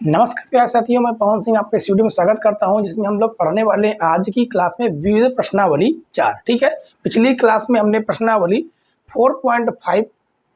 नमस्कार प्यारे साथियों, मैं पवन सिंह आपके इस वीडियो में स्वागत करता हूं, जिसमें हम लोग पढ़ने वाले हैं आज की क्लास में विविध प्रश्नावली 4। ठीक है, पिछली क्लास में हमने प्रश्नावली 4.5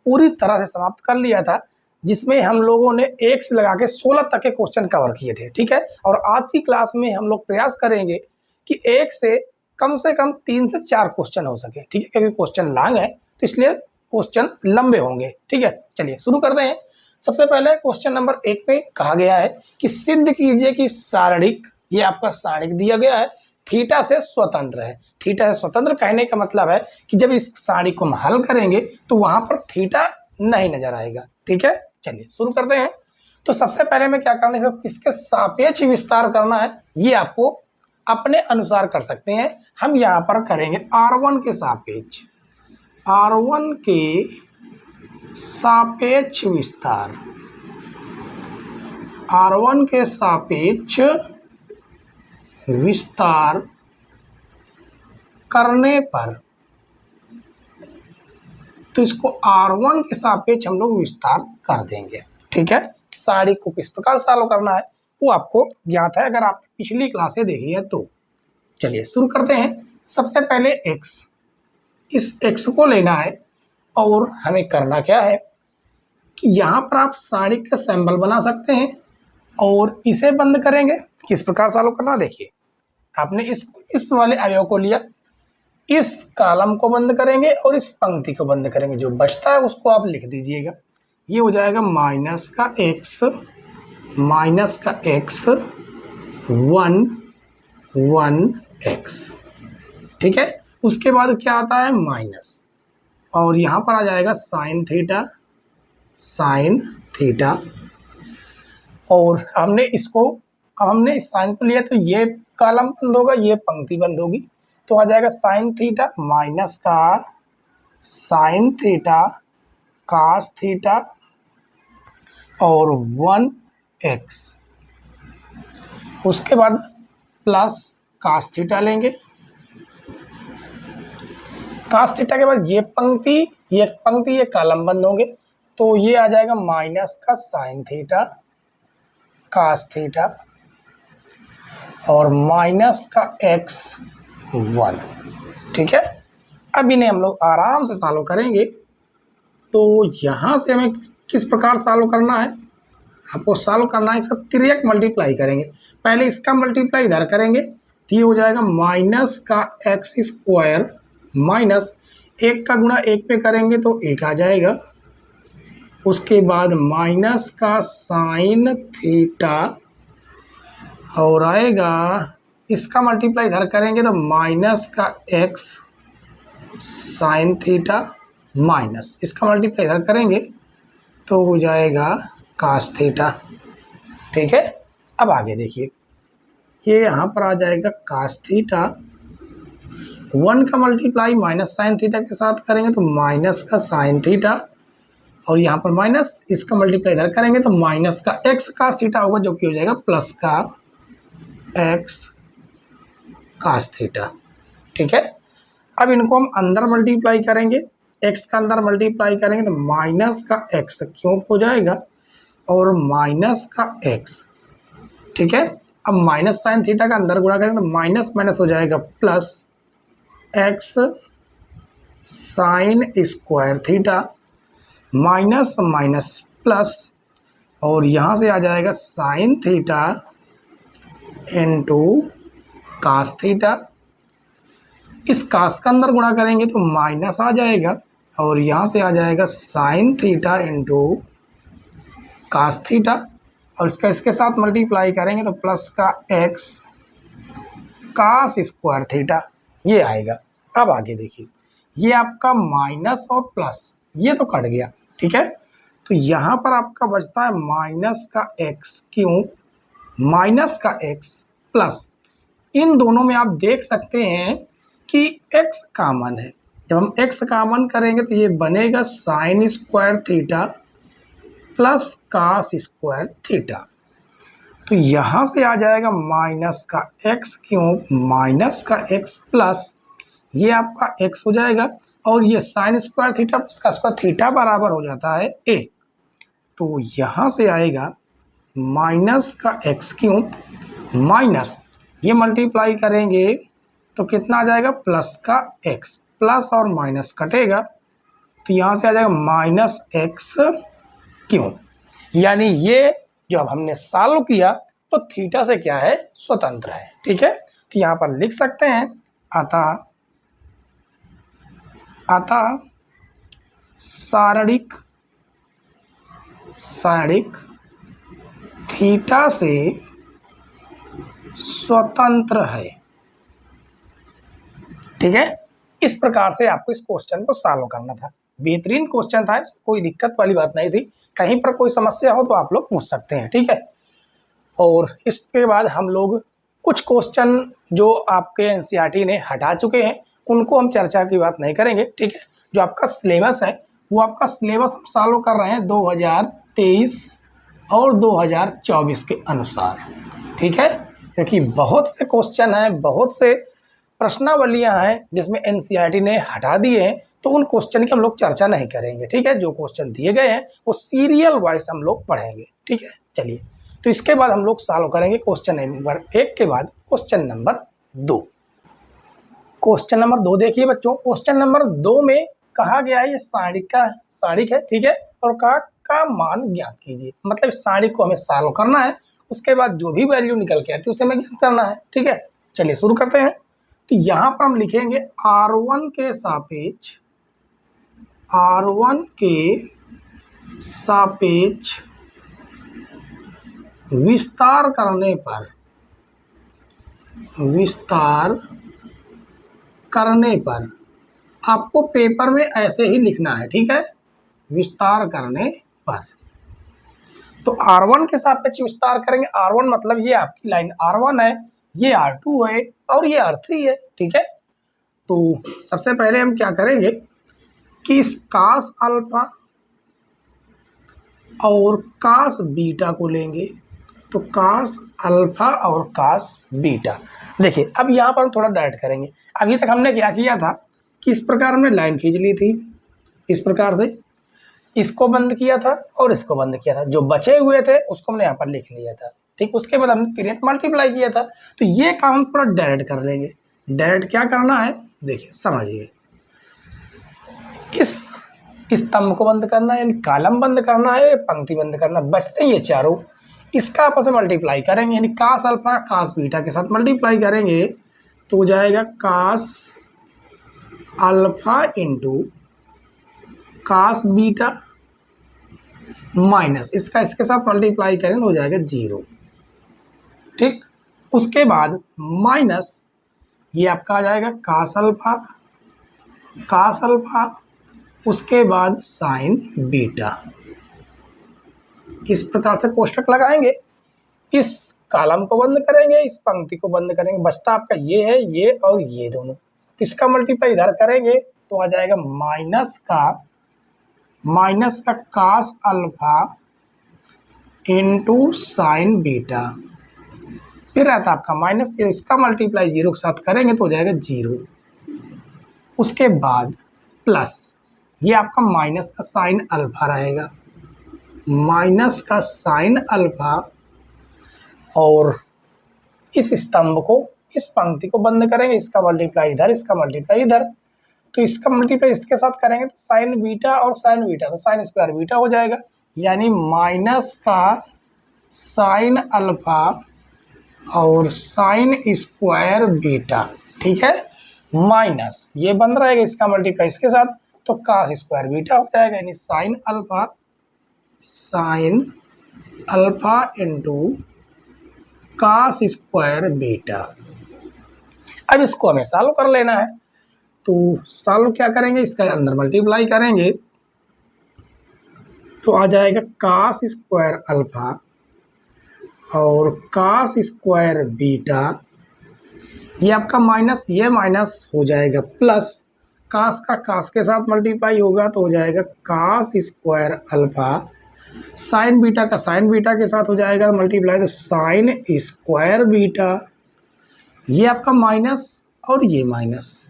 पूरी तरह से समाप्त कर लिया था, जिसमें हम लोगों ने 1 से लगा के 16 तक के क्वेश्चन कवर किए थे। ठीक है, और आज की क्लास में हम लोग प्रयास करेंगे कि 1 से कम 3 से 4 क्वेश्चन हो सके। ठीक है, क्योंकि क्वेश्चन लॉन्ग है तो इसलिए क्वेश्चन लंबे होंगे। ठीक है, चलिए शुरू करते हैं। सबसे पहले क्वेश्चन नंबर 1 में कहा गया है कि सिद्ध कीजिए कि सारणिक, ये आपका सारणिक दिया गया है, थीटा से स्वतंत्र है। थीटा से स्वतंत्र कहने का मतलब है कि जब इस सारणिक को हम हल करेंगे तो वहां पर थीटा नहीं नजर आएगा। ठीक है, चलिए शुरू करते हैं। तो सबसे पहले में क्या करना है, किसके सापेक्ष विस्तार करना है ये आपको अपने अनुसार कर सकते हैं। हम यहाँ पर करेंगे R1 के सापेक्ष, R1 के सापेक्ष विस्तार, R1 के सापेक्ष विस्तार करने पर, तो इसको R1 के सापेक्ष हम लोग विस्तार कर देंगे। ठीक है, सारणिक को किस प्रकार सॉल्व करना है वो आपको ज्ञात है अगर आपने पिछली क्लासें देखी है तो। चलिए शुरू करते हैं। सबसे पहले x, इस x को लेना है और हमें करना क्या है कि यहाँ पर आप सारणिक का सिंबल बना सकते हैं और इसे बंद करेंगे। किस प्रकार सॉल्व करना देखिए, आपने इस वाले अवयव को लिया, इस कॉलम को बंद करेंगे और इस पंक्ति को बंद करेंगे, जो बचता है उसको आप लिख दीजिएगा। ये हो जाएगा माइनस का x 1 1x। ठीक है, उसके बाद क्या आता है माइनस, और यहाँ पर आ जाएगा साइन थीटा, और हमने इसको, अब हमने इस साइन को लिया तो ये कॉलम बंद होगा, ये पंक्ति बंद होगी, तो आ जाएगा साइन थीटा माइनस का साइन थीटा कास थीटा और 1x। उसके बाद प्लस कास थीटा लेंगे। कास थीटा के बाद ये पंक्ति ये कॉलम बंद होंगे, तो ये आ जाएगा माइनस का साइन थीटा कास थीटा और माइनस का x1। ठीक है, अब इन्हें हम लोग आराम से सॉल्व करेंगे। तो यहाँ से हमें किस प्रकार सॉल्व करना है, आपको सॉल्व करना है, इसका तिर्यक मल्टीप्लाई करेंगे। पहले इसका मल्टीप्लाई इधर करेंगे तो ये हो जाएगा माइनस का x² माइनस 1 का गुणा 1 पे करेंगे तो 1 आ जाएगा। उसके बाद माइनस का साइन थीटा और आएगा, इसका मल्टीप्लाई इधर करेंगे तो माइनस का x साइन थीटा माइनस, इसका मल्टीप्लाई इधर करेंगे तो हो जाएगा कास थीटा। ठीक है, अब आगे देखिए, ये यहाँ पर आ जाएगा कास थीटा, 1 का मल्टीप्लाई माइनस साइन थीटा के साथ करेंगे तो माइनस का साइन थीटा, और यहाँ पर माइनस, इसका मल्टीप्लाई इधर करेंगे तो माइनस का x कास थीटा होगा, जो कि हो जाएगा प्लस का x कास थीटा। ठीक है, अब इनको हम अंदर मल्टीप्लाई करेंगे, x का अंदर मल्टीप्लाई करेंगे तो माइनस का x क्यूब हो जाएगा और माइनस का x। ठीक है, अब माइनस साइन थीटा का अंदर गुणा करेंगे तो माइनस माइनस हो जाएगा plus x sine square theta minus minus plus, और यहाँ से आ जाएगा sine theta into cos theta. इस कास का अंदर गुणा करेंगे तो माइनस आ जाएगा, और यहाँ से आ जाएगा sine theta into cos theta, और इसका इसके साथ मल्टीप्लाई करेंगे तो प्लस का x कास स्क्वायर थीटा ये आएगा। अब आगे देखिए, ये आपका माइनस और प्लस ये तो कट गया। ठीक है, तो यहाँ पर आपका बचता है माइनस का x क्यूब माइनस का x प्लस, इन दोनों में आप देख सकते हैं कि x कॉमन है। जब हम x कॉमन करेंगे तो ये बनेगा sine square theta plus cos square theta, तो यहाँ से आ जाएगा माइनस का x क्यूब माइनस का x प्लस, ये आपका x हो जाएगा, और ये sine square theta plus cos square theta बराबर हो जाता है a। तो यहाँ से आएगा माइनस का एक्स क्यूब माइनस ये मल्टीप्लाई करेंगे तो कितना आ जाएगा प्लस का एक्स, प्लस और माइनस कटेगा तो यहाँ से आ जाएगा माइनस एक्स क्यूब। यानी ये जो अब हमने सॉल्व किया तो थीटा से क्या है स्वतंत्र है। ठीक है, तो यहाँ पर लिख सकते हैं अतः सारणिक थीटा से स्वतंत्र है। ठीक है, इस प्रकार से आपको इस क्वेश्चन को सॉल्व करना था। बेहतरीन क्वेश्चन था, इसमें कोई दिक्कत वाली बात नहीं थी। कहीं पर कोई समस्या हो तो आप लोग पूछ सकते हैं। ठीक है, और इसके बाद हम लोग कुछ क्वेश्चन जो आपके एनसीईआरटी ने हटा चुके हैं उनको हम चर्चा की बात नहीं करेंगे। ठीक है, जो आपका सिलेबस है वो आपका सिलेबस हम सॉल्व कर रहे हैं 2023 और 2024 के अनुसार। ठीक है, क्योंकि बहुत से क्वेश्चन हैं, बहुत से प्रश्नावलियां हैं जिसमें एनसीईआरटी ने हटा दिए हैं, तो उन क्वेश्चन की हम लोग चर्चा नहीं करेंगे। ठीक है, जो क्वेश्चन दिए गए हैं वो सीरियल वाइज हम लोग पढ़ेंगे। ठीक है, चलिए, तो इसके बाद हम लोग सॉल्व करेंगे क्वेश्चन नंबर 1 के बाद क्वेश्चन नंबर 2। क्वेश्चन नंबर 2 देखिए बच्चों, क्वेश्चन नंबर 2 में कहा गया है ये सारणिक है। ठीक है, और कहा का मान ज्ञात कीजिए, मतलब सारणिक को हमें सॉल्व करना है, उसके बाद जो भी वैल्यू निकल के आती है उसे हमें ज्ञात करना है। ठीक है, चलिए शुरू करते हैं। तो यहाँ पर हम लिखेंगे R1 के सापेक्ष विस्तार करने पर आपको पेपर में ऐसे ही लिखना है। ठीक है, विस्तार करने पर तो R1 के सापेक्ष विस्तार करेंगे। R1 मतलब ये आपकी लाइन R1 है, ये R2 है और ये R3 है। ठीक है, तो सबसे पहले हम क्या करेंगे कि इस कास अल्फा और कास बीटा को लेंगे। तो कास अल्फा और कास बीटा, देखिए अब यहाँ पर हम थोड़ा डायरेक्ट करेंगे। अभी तक हमने क्या किया था कि इस प्रकार हमने लाइन खींच ली थी, इस प्रकार से इसको बंद किया था और इसको बंद किया था, जो बचे हुए थे उसको हमने यहाँ पर लिख लिया था। ठीक, उसके बाद हमने तिरंत मल्टीप्लाई किया था। तो ये काम हम थोड़ा डायरेक्ट कर लेंगे। डायरेक्ट क्या करना है देखिए समझिए, इस स्तंभ को बंद करना है, यानी कॉलम बंद करना है, पंक्ति बंद करना, बचते हैं ये चारों, इसका आपस में मल्टीप्लाई करेंगे, यानी कास अल्फा कास बीटा के साथ मल्टीप्लाई करेंगे तो हो जाएगा cos alpha into cos beta minus इसका इसके साथ मल्टीप्लाई करें तो हो जाएगा 0। ठीक, उसके बाद माइनस ये आपका आ जाएगा कास अल्फा, उसके बाद साइन बीटा। इस प्रकार से कोष्टक लगाएंगे, इस कॉलम को बंद करेंगे, इस पंक्ति को बंद करेंगे, बचता आपका ये है, ये और ये दोनों। तो इसका मल्टीप्लाई इधर करेंगे तो आ जाएगा माइनस का cos alpha into sine beta, फिर रहता आपका माइनस, इसका मल्टीप्लाई 0 के साथ करेंगे तो हो जाएगा 0। उसके बाद प्लस ये आपका माइनस का साइन अल्फा रहेगा, माइनस का साइन अल्फा, और इस स्तंभ को इस पंक्ति को बंद करेंगे, इसका मल्टीप्लाई इधर, इसका मल्टीप्लाई इधर, तो इसका मल्टीप्लाई इसके साथ करेंगे तो साइन बीटा और साइन बीटा, तो साइन स्क्वायर बीटा हो जाएगा, यानी माइनस का साइन अल्फा और साइन स्क्वायर बीटा। ठीक है, माइनस ये बंद रहेगा, इसका मल्टीप्लाई इसके साथ, तो कास स्क्वायर बीटा हो जाएगा, यानी sine alpha into cos square beta. अब इसको हमें सॉल्व कर लेना है, तो सॉल्व क्या करेंगे, इसका अंदर मल्टीप्लाई करेंगे तो आ जाएगा कास स्क्वायर अल्फा और कास स्क्वायर बीटा, ये आपका माइनस, ये माइनस हो जाएगा प्लस, कास का कास के साथ मल्टीप्लाई होगा तो हो जाएगा cos square alpha, sine beta का साइन बीटा के साथ हो जाएगा मल्टीप्लाई तो साइन स्क्वायर बीटा, ये आपका माइनस और ये माइनस,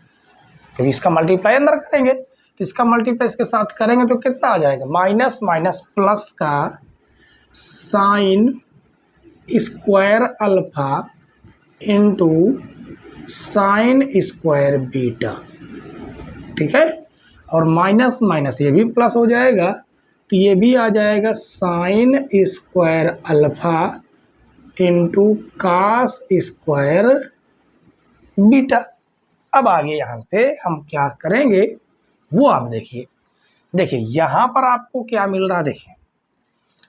तो इसका मल्टीप्लाई अंदर करेंगे तो इसका मल्टीप्लाई इसके साथ करेंगे तो कितना आ जाएगा, माइनस माइनस प्लस का sign square alpha into sign square beta, ठीक है। और माइनस माइनस ये भी प्लस हो जाएगा, तो ये भी आ जाएगा sine square alpha into cos square beta. अब आगे यहाँ पे हम क्या करेंगे वो आप देखिए। देखिए यहाँ पर आपको क्या मिल रहा, देखिए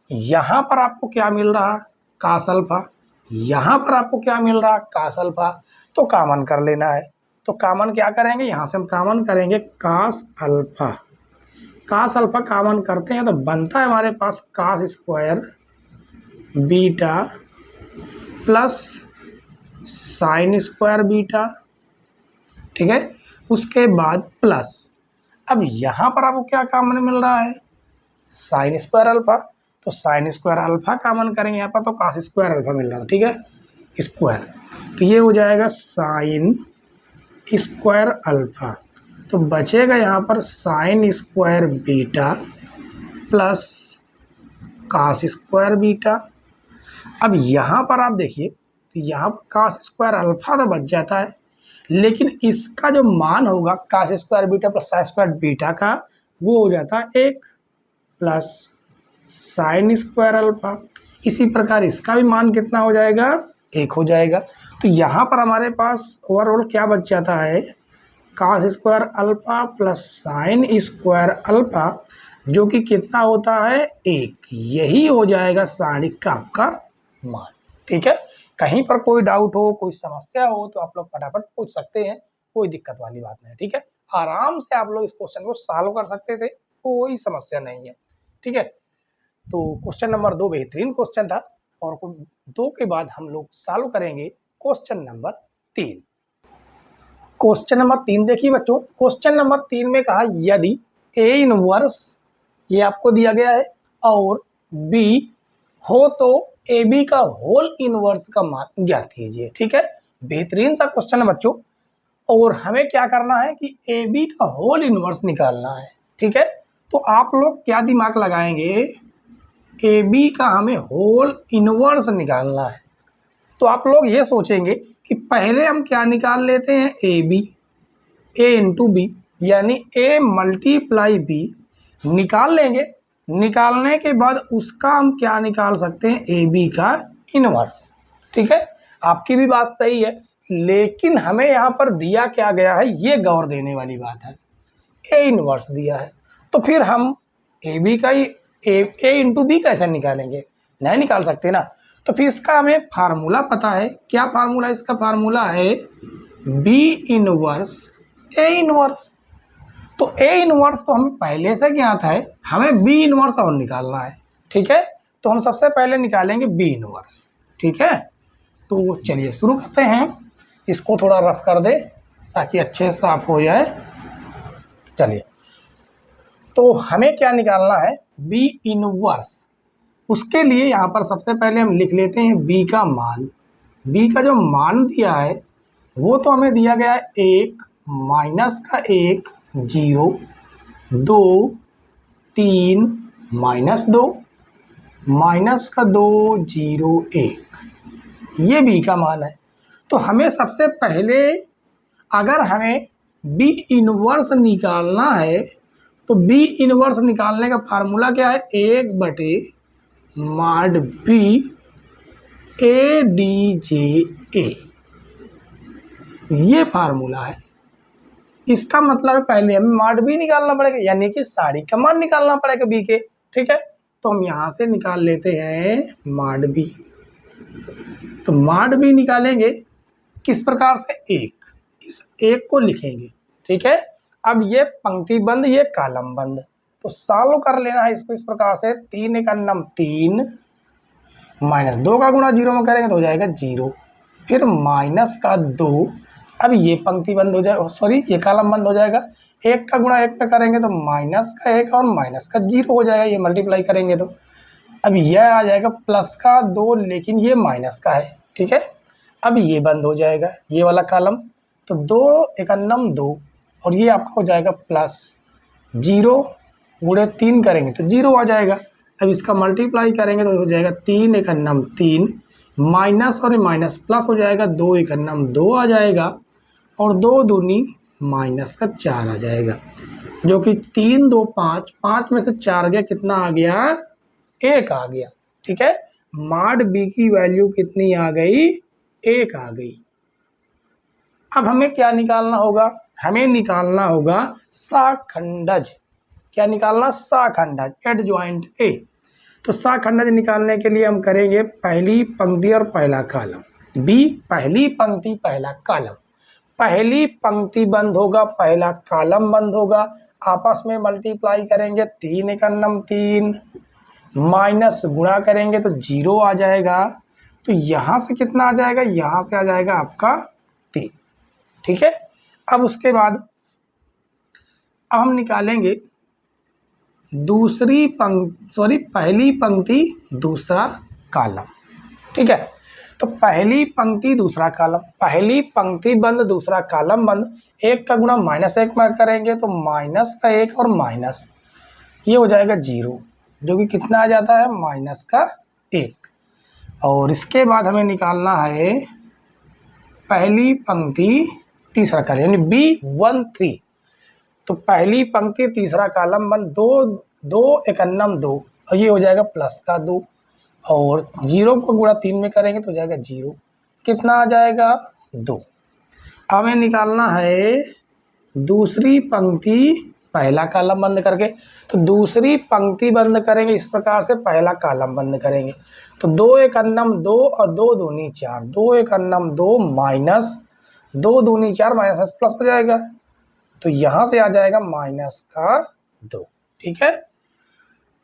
यहाँ पर आपको क्या मिल रहा, कास अल्फा, यहाँ पर आपको क्या मिल रहा, कास अल्फा। तो कॉमन कर लेना है, तो कॉमन क्या करेंगे, यहाँ से हम कॉमन करेंगे cos alpha. Cos alpha common करते हैं तो बनता है हमारे पास cos square beta plus sine square beta, ठीक है। उसके बाद प्लस, अब यहाँ पर आपको क्या कॉमन मिल रहा है, साइन स्क्वायर अल्फा, तो साइन स्क्वायर अल्फा कॉमन करेंगे यहाँ पर, तो कास स्क्वायर अल्फा मिल रहा था, ठीक है, स्क्वायर। तो ये हो जाएगा साइन स्क्वायर अल्फा, तो बचेगा यहाँ पर sine square beta plus cos square beta. अब यहाँ पर आप देखिए, तो यहाँ पर कास स्क्वायर अल्फा तो बच जाता है, लेकिन इसका जो मान होगा cos square beta plus sine square beta का, वो हो जाता है 1 प्लस साइन स्क्वायर अल्फा। इसी प्रकार इसका भी मान कितना हो जाएगा, 1 हो जाएगा। तो यहाँ पर हमारे पास ओवरऑल क्या बच जाता है, cos square alpha plus sine square alpha, जो कि कितना होता है 1। यही हो जाएगा सारणिक का आपका मान, ठीक है। कहीं पर कोई डाउट हो, कोई समस्या हो तो आप लोग फटाफट पूछ सकते हैं, कोई दिक्कत वाली बात नहीं, ठीक है। आराम से आप लोग इस क्वेश्चन को सॉल्व कर सकते थे, कोई समस्या नहीं है, ठीक है। तो क्वेश्चन नंबर 2 बेहतरीन क्वेश्चन था, और 2 के बाद हम लोग सॉल्व करेंगे क्वेश्चन नंबर 3। क्वेश्चन नंबर 3 देखिए बच्चों, क्वेश्चन नंबर 3 में कहा यदि ए इनवर्स ये आपको दिया गया है और बी हो तो ए बी का होल इनवर्स का मान ज्ञात कीजिए, ठीक है। बेहतरीन सा क्वेश्चन है बच्चों, और हमें क्या करना है कि ए बी का होल इनवर्स निकालना है, ठीक है। तो आप लोग क्या दिमाग लगाएंगे, ए बी का हमें होल इनवर्स निकालना है, तो आप लोग ये सोचेंगे कि पहले हम क्या निकाल लेते हैं, A B, A into B, यानी ए मल्टीप्लाई बी निकाल लेंगे। निकालने के बाद उसका हम क्या निकाल सकते हैं, ए बी का इनवर्स, ठीक है। आपकी भी बात सही है, लेकिन हमें यहाँ पर दिया क्या गया है, ये गौर देने वाली बात है, ए इनवर्स दिया है। तो फिर हम ए बी का ही ए इंटू बी कैसे निकालेंगे, नहीं निकाल सकते ना। तो फिर इसका हमें फार्मूला पता है, क्या फार्मूला, इसका फार्मूला है बी इनवर्स ए इनवर्स। तो ए इनवर्स तो हमें पहले से ज्ञात है, हमें बी इनवर्स और निकालना है, ठीक है। तो हम सबसे पहले निकालेंगे बी इनवर्स, ठीक है। तो चलिए शुरू करते हैं, इसको थोड़ा रफ कर दे ताकि अच्छे से साफ हो जाए। चलिए, तो हमें क्या निकालना है, बी इनवर्स। उसके लिए यहाँ पर सबसे पहले हम लिख लेते हैं बी का मान। बी का जो मान दिया है वो तो हमें दिया गया है 1 माइनस का 1 0 2 3 माइनस 2 माइनस का 2 0 1, ये बी का मान है। तो हमें सबसे पहले अगर हमें बी इनवर्स निकालना है, तो बी इनवर्स निकालने का फार्मूला क्या है, 1 mod B A D J A, ये फार्मूला है। इसका मतलब है पहले हमें मॉड बी निकालना पड़ेगा, यानी कि सारी का मान निकालना पड़ेगा बी के, ठीक है। तो हम यहाँ से निकाल लेते हैं मॉड बी। तो मॉड बी निकालेंगे किस प्रकार से, इस एक को लिखेंगे, ठीक है। अब ये पंक्ति बंद, ये कॉलम बंद, तो सॉल्व कर लेना है इसको इस प्रकार से, 3 × 9 3 माइनस 2 का गुणा 0 में करेंगे तो हो जाएगा 0, फिर माइनस का 2, अब ये पंक्ति बंद हो जाएगा, सॉरी ये कॉलम बंद हो जाएगा, 1 का गुणा 1 पे करेंगे तो माइनस का 1 और माइनस का 0 हो जाएगा, ये मल्टीप्लाई करेंगे तो अब यह आ जाएगा प्लस का 2, लेकिन ये माइनस का है, ठीक है। अब ये बंद हो जाएगा ये वाला कॉलम, तो 2 × 9 2, और ये आपका हो जाएगा प्लस 0 गुणे 3 करेंगे तो 0 आ जाएगा। अब इसका मल्टीप्लाई करेंगे तो हो जाएगा 3 × 9 3, माइनस और माइनस प्लस हो जाएगा, 2 एक नम 2 आ जाएगा और 2 दूनी माइनस का 4 आ जाएगा, जो कि 3 2 5, 5 में से 4 गया, कितना आ गया, 1 आ गया। ठीक है, मॉड बी की वैल्यू कितनी आ गई, 1 आ गई। अब हमें क्या निकालना होगा, हमें निकालना होगा शाखंडज। क्या निकालना, शाखंडज, एडजॉइंट ए। तो शाखंडज निकालने के लिए हम करेंगे पहली पंक्ति और पहला कॉलम, बी पहली पंक्ति पहला कॉलम, पहली पंक्ति बंद होगा पहला कॉलम बंद होगा, आपस में मल्टीप्लाई करेंगे, 3 एक नम 3, माइनस गुणा करेंगे तो 0 आ जाएगा। तो यहाँ से कितना आ जाएगा, यहाँ से आ जाएगा आपका 3। ठीक है, अब उसके बाद अब हम निकालेंगे दूसरी पंक्ति, पहली पंक्ति दूसरा कॉलम। ठीक है, तो पहली पंक्ति दूसरा कॉलम, पहली पंक्ति बंद दूसरा कॉलम बंद, 1 का गुणा -1 में करेंगे तो माइनस का 1 और माइनस, ये हो जाएगा 0, जो कि कितना आ जाता है, माइनस का 1। और इसके बाद हमें निकालना है पहली पंक्ति तीसरा कॉलम, यानी B1 3। तो पहली पंक्ति तीसरा कॉलम बंद, 2 2 एक नम 2, और ये हो जाएगा प्लस का 2, और 0 को गुणा 3 में करेंगे तो हो जाएगा 0, कितना आ जाएगा, 2। हमें निकालना है दूसरी पंक्ति पहला कॉलम बंद करके, तो दूसरी पंक्ति बंद करेंगे इस प्रकार से, पहला कॉलम बंद करेंगे तो 2 एक नम 2 और 2 दूनी 4, 2 एक नम 2 माइनस 2 दूनी 4 माइनस प्लस हो जाएगा, तो यहाँ से आ जाएगा माइनस का 2। ठीक है,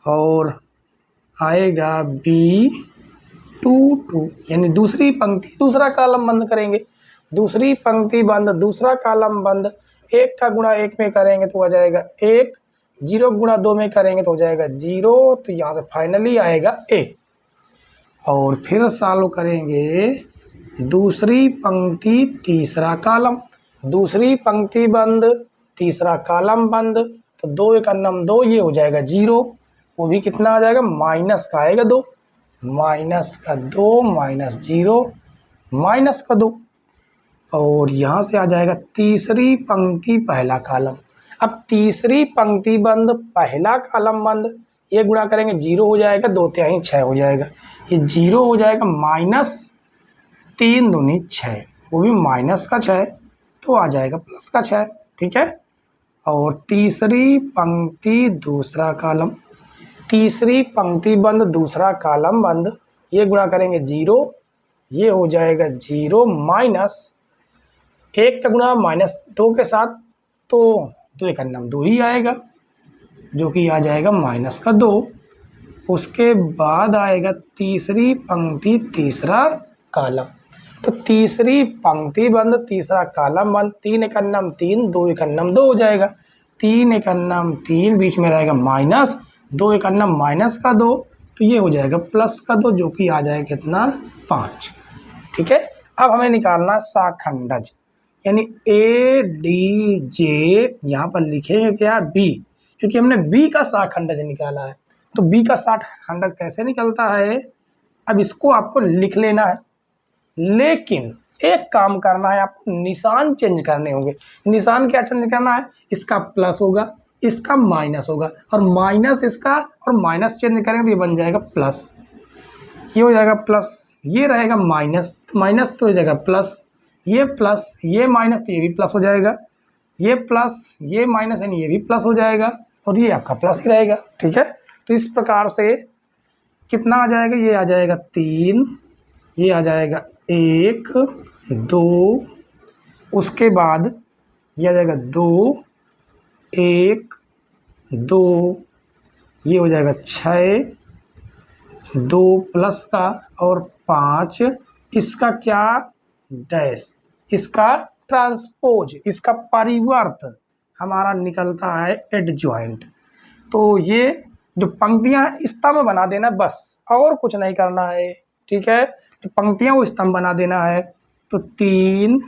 और आएगा B2 2, यानी दूसरी पंक्ति दूसरा कॉलम बंद करेंगे, दूसरी पंक्ति बंद दूसरा कॉलम बंद, 1 का गुणा 1 में करेंगे तो आ जाएगा 1, 0 गुणा 2 में करेंगे तो हो जाएगा 0, तो यहाँ से फाइनली आएगा 1। और फिर सॉल्व करेंगे दूसरी पंक्ति तीसरा कॉलम, दूसरी पंक्ति बंद तीसरा कॉलम बंद, तो 2 एक नम 2, ये हो जाएगा 0, वो भी कितना आ जाएगा, माइनस का आएगा 2, माइनस का 2 माइनस 0 माइनस का 2, और यहाँ से आ जाएगा तीसरी पंक्ति पहला कॉलम। अब तीसरी पंक्ति बंद पहला कॉलम बंद, ये गुणा करेंगे 0 हो जाएगा, 2 तिहाई 6 हो जाएगा, ये 0 हो जाएगा, माइनस 3 दूनी 6, वो भी माइनस का 6, तो आ जाएगा प्लस का 6। ठीक है, और तीसरी पंक्ति दूसरा कॉलम, तीसरी पंक्ति बंद दूसरा कॉलम बंद, ये गुणा करेंगे 0, ये हो जाएगा 0 माइनस 1 का गुणा -2 के साथ, तो 2 एक नम 2 ही आएगा, जो कि आ जाएगा माइनस का 2। उसके बाद आएगा तीसरी पंक्ति तीसरा कॉलम, तो तीसरी पंक्ति बंद तीसरा कॉलम बंद, 3 एक नम 3, 2 एक नम 2 हो जाएगा, 3 एक नम 3, बीच में रहेगा माइनस, 2 एक नम माइनस का 2, तो ये हो जाएगा प्लस का 2, जो कि आ जाएगा कितना, 5। ठीक है, अब हमें निकालना शाखंडज, यानी ADJ, यहाँ पर लिखेंगे क्या, B, क्योंकि हमने B का शाखंडज निकाला है। तो B का शाखंडज कैसे निकलता है, अब इसको आपको लिख लेना है, लेकिन एक काम करना है, आपको निशान चेंज करने होंगे। निशान क्या चेंज करना है, इसका प्लस होगा, इसका माइनस होगा, और माइनस इसका और माइनस चेंज करेंगे तो ये बन जाएगा प्लस, ये हो जाएगा प्लस, ये रहेगा माइनस, माइनस तो हो जाएगा प्लस, ये माइनस तो ये भी प्लस हो जाएगा, ये प्लस ये माइनस यानी ये भी प्लस हो जाएगा, और ये आपका प्लस ही रहेगा। ठीक है, तो इस प्रकार से कितना आ जाएगा, ये आ जाएगा 3, ये आ जाएगा 1 2, उसके बाद ये आ जाएगा 2 1 2, ये हो जाएगा 6, 2 प्लस का और 5, इसका क्या, डैश, इसका ट्रांसपोज, इसका परिवर्त हमारा निकलता है एडजॉइंट। तो ये जो पंक्तियां स्तंभ बना देना बस, और कुछ नहीं करना है। ठीक है, तो पंक्तियां वो स्तंभ बना देना है। तो 3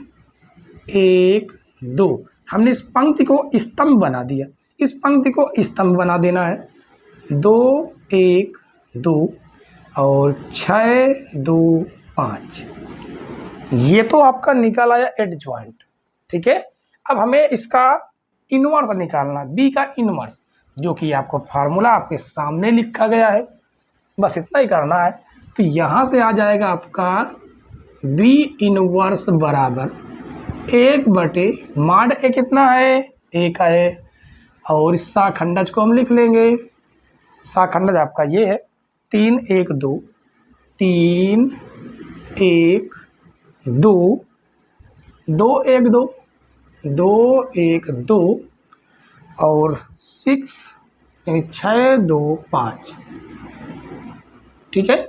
1 2, हमने इस पंक्ति को स्तंभ बना दिया, इस पंक्ति को स्तंभ बना देना है। 2 1 2 और 6 2 5। ये तो आपका निकल आया एडजॉइंट, ठीक है। अब हमें इसका इनवर्स निकालना, बी का इनवर्स, जो कि आपको फार्मूला आपके सामने लिखा गया है, बस इतना ही करना है। तो यहाँ से आ जाएगा आपका बी इनवर्स बराबर 1/, माड ए कितना है, 1 है, और इस साखंडज को हम लिख लेंगे। साखंडज आपका ये है 3 1 2, 3 1 2, 2 1 2, 2 1 2, और 6 यानी 6 2 5, ठीक है।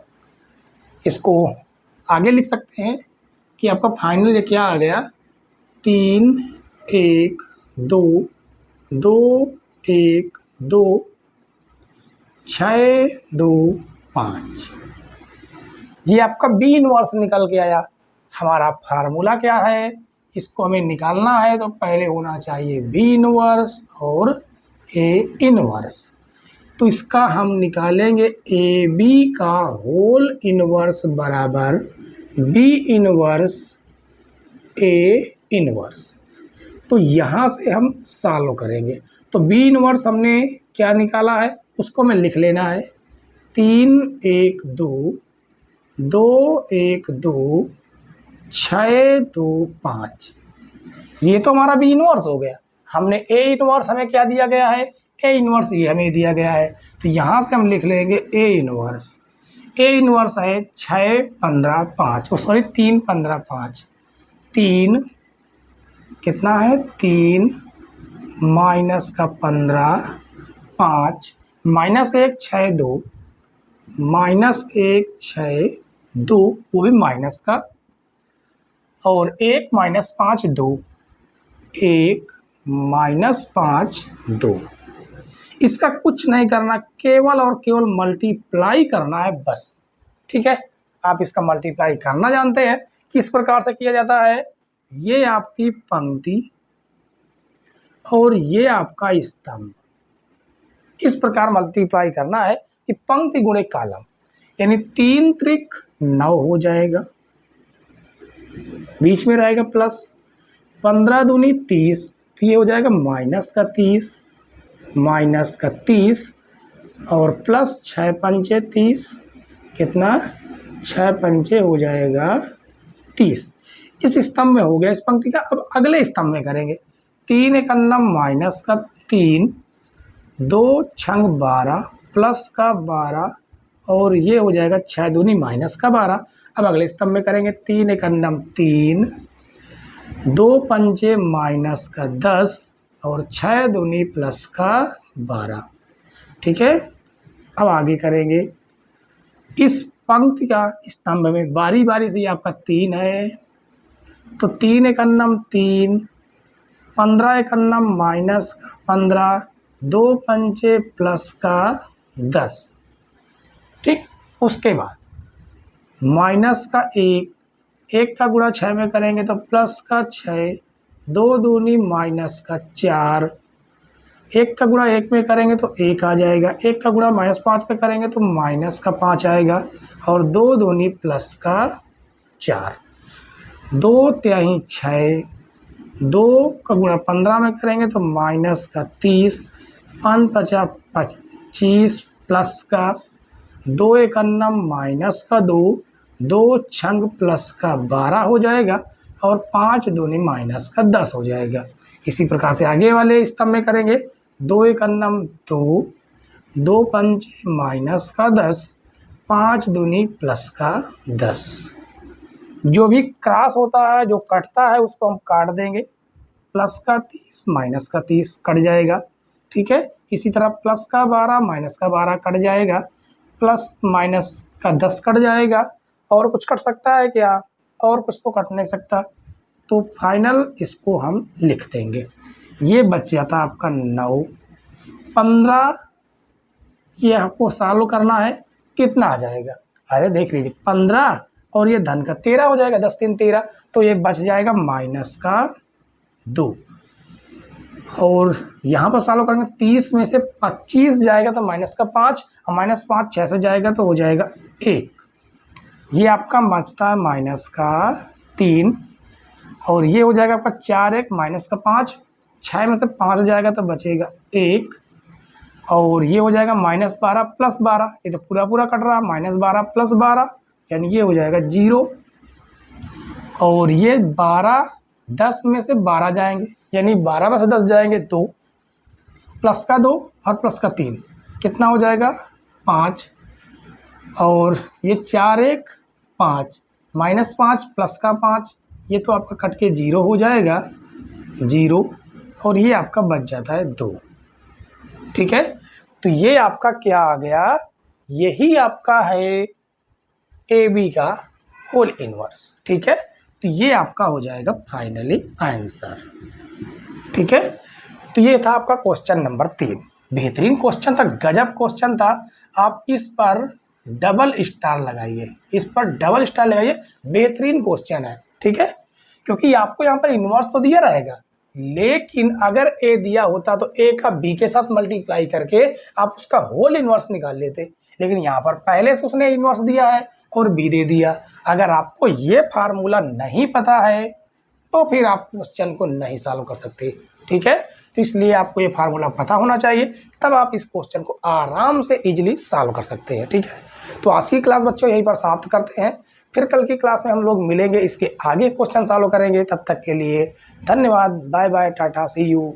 इसको आगे लिख सकते हैं कि आपका फाइनल ये क्या आ गया, 3 1 2, 2 1 2, 6 2 5। ये आपका बी इनवर्स निकल के आया। हमारा फार्मूला क्या है, इसको हमें निकालना है तो पहले होना चाहिए बी इनवर्स और ए इनवर्स। तो इसका हम निकालेंगे ए बी का होल इनवर्स बराबर बी इनवर्स ए इनवर्स। तो यहाँ से हम सॉल्व करेंगे। तो बी इनवर्स हमने क्या निकाला है उसको हमें लिख लेना है, 3 1 2, 2 1 2, 6 2 5। ये तो हमारा बी इनवर्स हो गया। हमने ए इनवर्स हमें क्या दिया गया है, ए इनवर्स ये हमें दिया गया है। तो यहाँ से हम लिख लेंगे ए इनवर्स। ए इनवर्स है 6 15 5, सॉरी 3 15 5। 3 कितना है, 3 माइनस का 15 5, माइनस 1 6 2, माइनस 1 6 2, वो भी माइनस का, और 1 माइनस 5 2, 1 माइनस 5 2। इसका कुछ नहीं करना, केवल और केवल मल्टीप्लाई करना है बस, ठीक है। आप इसका मल्टीप्लाई करना जानते हैं, किस प्रकार से किया जाता है। ये आपकी पंक्ति और ये आपका स्तंभ, इस प्रकार मल्टीप्लाई करना है कि पंक्ति गुणे कॉलम, यानी 3 त्रिक 9 हो जाएगा, बीच में रहेगा प्लस, 15 दूनी 30, तो ये हो जाएगा माइनस का 30, माइनस का 30, और प्लस 6 पंचे 30, कितना 6 पंचे हो जाएगा 30। इस स्तंभ में हो गया इस पंक्ति का। अब अगले स्तंभ में करेंगे, 3 एक अन्नम माइनस का 3, 2 छंग 12 प्लस का 12, और ये हो जाएगा 6 दूनी माइनस का 12। अब अगले स्तंभ में करेंगे, 3 एक अन्नम 3, 2 पंचे माइनस का 10, और 6 दूनी प्लस का 12, ठीक है। अब आगे करेंगे, इस पंक्ति का स्तंभ में बारी बारी से आपका 3 है, तो 3 एक अन्नम 3, 15 एक अन्नम माइनस का 15, 2 पंचे प्लस का 10, ठीक। उसके बाद माइनस का 1, 1 का गुणा 6 में करेंगे तो प्लस का 6, 2 दूनी माइनस का 4, 1 का गुणा 1 में करेंगे तो 1 आ जाएगा, 1 का गुणा माइनस 5 में करेंगे तो माइनस का 5 आएगा, और 2 दूनी प्लस का 4, 2 तिहाई 6, 2 का गुणा 15 में करेंगे तो माइनस का 30, 5 पचा 25 प्लस का 2 एक अन्नम माइनस का 2, 2 छंग प्लस का 12 हो जाएगा, और 5 दूनी माइनस का 10 हो जाएगा। इसी प्रकार से आगे वाले स्तंभ में करेंगे, 2 एक अन्नम 2, 2 पंचे माइनस का 10, 5 दूनी प्लस का 10। जो भी क्रॉस होता है, जो कटता है, उसको हम काट देंगे। प्लस का 30 माइनस का 30 कट जाएगा, ठीक है। इसी तरह प्लस का 12 माइनस का 12 कट जाएगा, प्लस माइनस का 10 कट जाएगा। और कुछ कट सकता है क्या, और कुछ तो कट नहीं सकता। तो फाइनल इसको हम लिख देंगे। ये बच जाता आपका 9। 15 ये आपको सॉल्व करना है, कितना आ जाएगा, अरे देख लीजिए 15 और ये धन का 13 हो जाएगा, 10 3 13, तो ये बच जाएगा माइनस का 2। और यहाँ पर सॉल्व करेंगे, 30 में से 25 जाएगा तो माइनस का 5, और माइनस 5 6 से जाएगा तो हो जाएगा 1। ये आपका बचता है माइनस का 3 और ये हो जाएगा आपका 4 माइनस का 5, 6 में से 5 हो जाएगा तो बचेगा 1 और ये हो जाएगा -12 + 12, ये तो पूरा पूरा कट रहा है, -12 + 12 यानी ये हो जाएगा 0 और ये 12 10 में से 12 जाएंगे यानी 12 में से 10 जाएंगे 2 प्लस का 2 और प्लस का 3 कितना हो जाएगा 5 और ये 4 1 5 -5 प्लस का 5 ये तो आपका कट के 0 हो जाएगा 0 और ये आपका बच जाता है 2। ठीक है, तो ये आपका क्या आ गया, यही आपका है ए बी का होल इनवर्स। ठीक है, तो ये आपका हो जाएगा फाइनली आंसर। ठीक है, तो ये था आपका क्वेश्चन नंबर 3। बेहतरीन क्वेश्चन था, गजब क्वेश्चन था। आप इस पर डबल स्टार लगाइए, इस पर डबल स्टार लगाइए, बेहतरीन क्वेश्चन है। ठीक है, क्योंकि आपको यहाँ पर इन्वर्स तो दिया रहेगा, लेकिन अगर ए दिया होता तो ए का बी के साथ मल्टीप्लाई करके आप उसका होल इन्वर्स निकाल लेते, लेकिन यहाँ पर पहले से उसने इन्वर्स दिया है और बी दे दिया। अगर आपको ये फार्मूला नहीं पता है तो फिर आप क्वेश्चन को नहीं सॉल्व कर सकते। ठीक है, तो इसलिए आपको ये फार्मूला पता होना चाहिए, तब आप इस क्वेश्चन को आराम से इजीली सॉल्व कर सकते हैं। ठीक है, तो आज की क्लास बच्चों यहीं पर समाप्त करते हैं, फिर कल की क्लास में हम लोग मिलेंगे, इसके आगे क्वेश्चन सॉल्व करेंगे। तब तक के लिए धन्यवाद, बाय बाय, टाटा, सी यू।